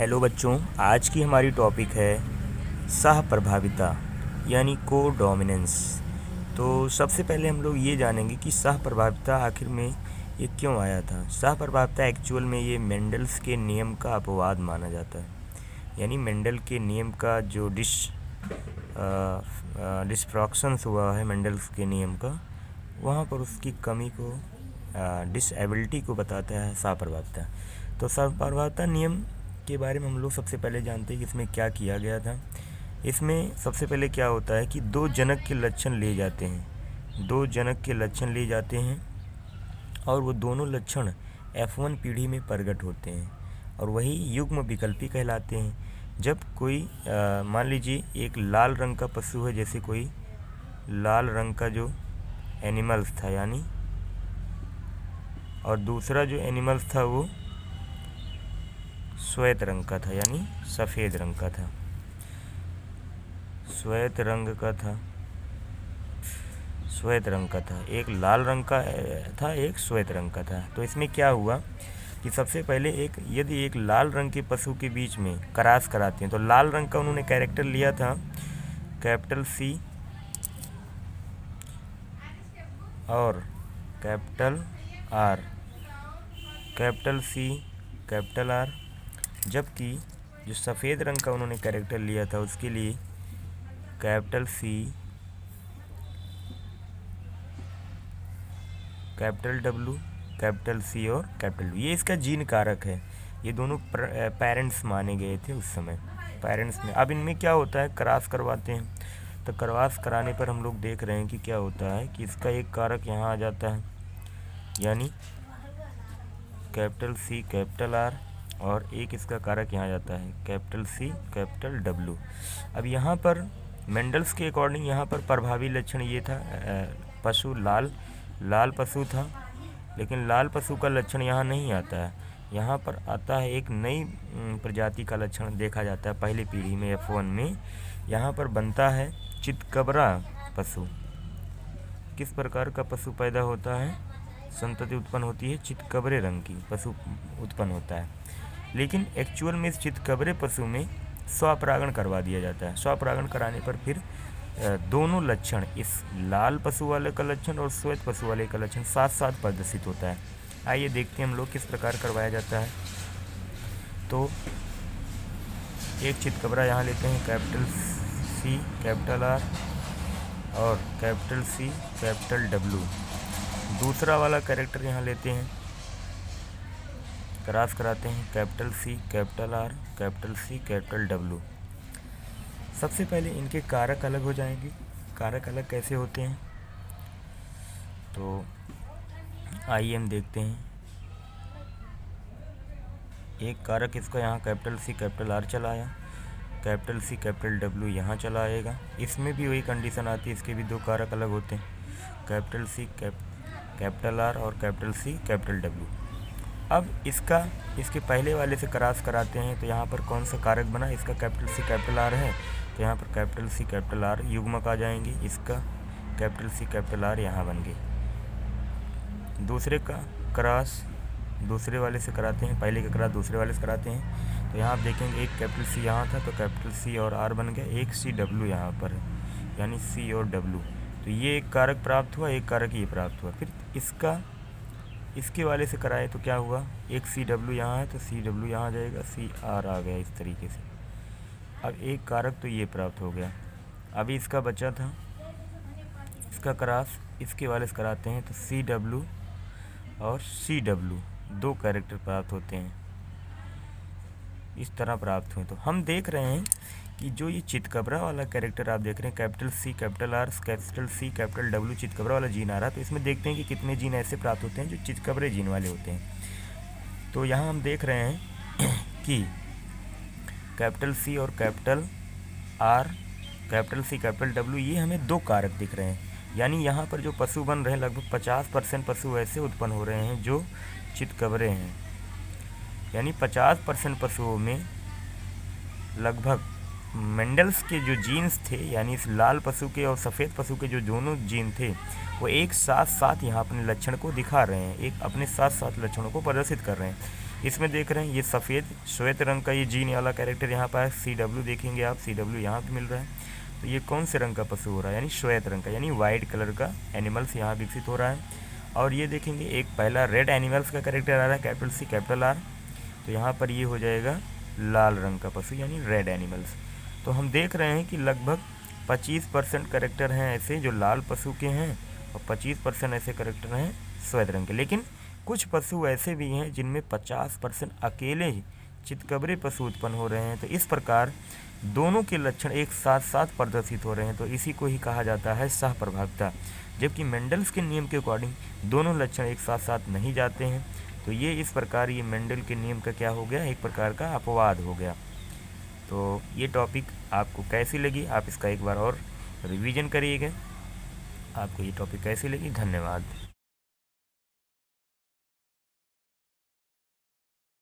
Hello बच्चों, आज की हमारी टॉपिक है सहप्रभाविता यानी को डोमिनेंस। तो सबसे पहले हम लोग ये जानेंगे कि सहप्रभाविता आखिर में ये क्यों आया था। सहप्रभाविता एक्चुअल में ये मेंडल्स के नियम का अपवाद माना जाता है, यानी मेंडल के नियम का जो डिस्ट्रॉक्शंस हुआ है मेंडल्स के नियम का, वहाँ पर उसकी कमी को डिसेबिलिटी को बताता है सहप्रभाविता। तो सहप्रभाविता नियम के बारे में हम लोग सबसे पहले जानते हैं कि इसमें क्या किया गया था। इसमें सबसे पहले क्या होता है कि दो जनक के लक्षण लिए जाते हैं और वो दोनों लक्षण F1 पीढ़ी में प्रकट होते हैं और वही युग्म विकल्पी कहलाते हैं। जब कोई मान लीजिए एक लाल रंग का पशु है, जैसे कोई लाल रंग का जो एनिमल्स था यानी, और दूसरा जो एनिमल्स था वो श्वेत रंग का था यानी सफ़ेद रंग का था, श्वेत रंग का था, एक लाल रंग का था, एक श्वेत रंग का था। तो इसमें क्या हुआ कि सबसे पहले यदि एक लाल रंग के पशु के बीच में क्रॉस कराते हैं तो लाल रंग का उन्होंने कैरेक्टर लिया था कैपिटल C और capital R, capital C capital R, जबकि जो सफ़ेद रंग का उन्होंने कैरेक्टर लिया था उसके लिए capital C capital W capital C और कैपिटल V। ये इसका जीन कारक है। ये दोनों पेरेंट्स माने गए थे उस समय, पेरेंट्स में। अब इनमें क्या होता है, क्रॉस करवाते हैं तो क्रॉस कराने पर हम लोग देख रहे हैं कि क्या होता है कि इसका एक कारक यहाँ आ जाता है यानी कैपिटल C कैपिटल R, और एक इसका कारक यहाँ जाता है कैपिटल C कैपिटल W। अब यहाँ पर मेंडल्स के अकॉर्डिंग यहाँ पर प्रभावी लक्षण ये था, पशु लाल पशु था, लेकिन लाल पशु का लक्षण यहाँ नहीं आता है। यहाँ पर आता है एक नई प्रजाति का लक्षण देखा जाता है पहली पीढ़ी में F1 में। यहाँ पर बनता है चितकबरा पशु। किस प्रकार का पशु पैदा होता है, संतति उत्पन्न होती है, चितकबरे रंग की पशु उत्पन्न होता है। लेकिन एक्चुअल में इस चितकबरे पशु में स्वपरागण करवा दिया जाता है। स्वपरागण कराने पर फिर दोनों लक्षण, इस लाल पशु वाले का लक्षण और श्वेत पशु वाले का लक्षण साथ साथ प्रदर्शित होता है। आइए देखते हैं हम लोग किस प्रकार करवाया जाता है। तो एक चितकबरा यहाँ लेते हैं कैपिटल C कैपिटल R और कैपिटल C कैपिटल W। दूसरा वाला कैरेक्टर यहाँ लेते हैं, क्रॉस कराते हैं capital C capital R capital C capital W। सबसे पहले इनके कारक अलग हो जाएंगे। कारक अलग कैसे होते हैं, तो आइए हम देखते हैं। एक कारक इसका यहाँ कैपिटल C कैपिटल R चला आया, कैपिटल C कैपिटल W यहाँ चला आएगा। इसमें भी वही कंडीशन आती है, इसके भी दो कारक अलग होते हैं, कैपिटल C कैपिटल R और कैपिटल C कैपिटल W। अब इसके पहले वाले से क्रॉस कराते हैं तो यहाँ पर कौन सा कारक बना, इसका कैपिटल C कैपिटल R है तो यहाँ पर कैपिटल C कैपिटल R युग्मक आ जाएंगे, इसका कैपिटल C कैपिटल R यहाँ बन गए। दूसरे का क्रॉस दूसरे वाले से कराते हैं, पहले का क्रॉस दूसरे वाले से कराते हैं तो यहाँ आप देखेंगे एक कैपिटल C यहाँ था तो कैपिटल C और R बन गया, एक CW यहाँ पर है यानी C और W। तो ये एक कारक प्राप्त हुआ, एक कारक ये प्राप्त हुआ। फिर इसके वाले से कराए तो क्या हुआ, एक CW यहाँ है तो CW यहाँ आ जाएगा, CR आ गया इस तरीके से। अब एक कारक तो ये प्राप्त हो गया। अभी इसका बचा था, इसका क्रॉस इसके वाले से कराते हैं तो CW और CW दो कैरेक्टर प्राप्त होते हैं, इस तरह प्राप्त हुए। तो हम देख रहे हैं कि जो ये चितकबरा वाला कैरेक्टर आप देख रहे हैं capital C capital R capital C capital W, चितकबरा वाला जीन आ रहा है। तो इसमें देखते हैं कि कितने जीन ऐसे प्राप्त होते हैं जो चितकबरे जीन वाले होते हैं। तो यहाँ हम देख रहे हैं कि कैपिटल C और capital R capital C capital W ये हमें दो कारक दिख रहे हैं, यानी यहाँ पर जो पशु बन रहे हैं लगभग 50% पशु ऐसे उत्पन्न हो रहे हैं जो चितकबरे हैं, यानी 50% पशुओं में लगभग मेंडल्स के जो जीन्स थे, यानी इस लाल पशु के और सफ़ेद पशु के जो दोनों जीन थे वो एक साथ साथ यहाँ अपने लक्षण को दिखा रहे हैं, एक अपने साथ साथ लक्षणों को प्रदर्शित कर रहे हैं। इसमें देख रहे हैं ये सफ़ेद श्वेत रंग का ये जीन वाला कैरेक्टर यहाँ पर है। CW देखेंगे आप, CW यहाँ पे मिल रहा है। तो ये कौन से रंग का पशु हो रहा है, यानी श्वेत रंग का, यानी वाइट कलर का एनिमल्स यहाँ विकसित हो रहा है। और ये देखेंगे एक पहला रेड एनिमल्स का कैरेक्टर आ रहा है, कैपिटल C कैपिटल R। तो यहाँ पर ये हो जाएगा लाल रंग का पशु, यानी रेड एनिमल्स। तो हम देख रहे हैं कि लगभग 25% कैरेक्टर हैं ऐसे जो लाल पशु के हैं और 25% ऐसे कैरेक्टर हैं श्वेत रंग के। लेकिन कुछ पशु ऐसे भी हैं जिनमें 50% अकेले ही चितकबरे पशु उत्पन्न हो रहे हैं। तो इस प्रकार दोनों के लक्षण एक साथ साथ प्रदर्शित हो रहे हैं, तो इसी को ही कहा जाता है सहप्रभाविता। जबकि मेंडल्स के नियम के अकॉर्डिंग दोनों लक्षण एक साथ साथ नहीं जाते हैं। तो ये इस प्रकार ये मेंडल के नियम का क्या हो गया, एक प्रकार का अपवाद हो गया। तो ये टॉपिक आपको कैसी लगी, आप इसका एक बार और रिवीजन करिएगा। आपको ये टॉपिक कैसी लगी, धन्यवाद।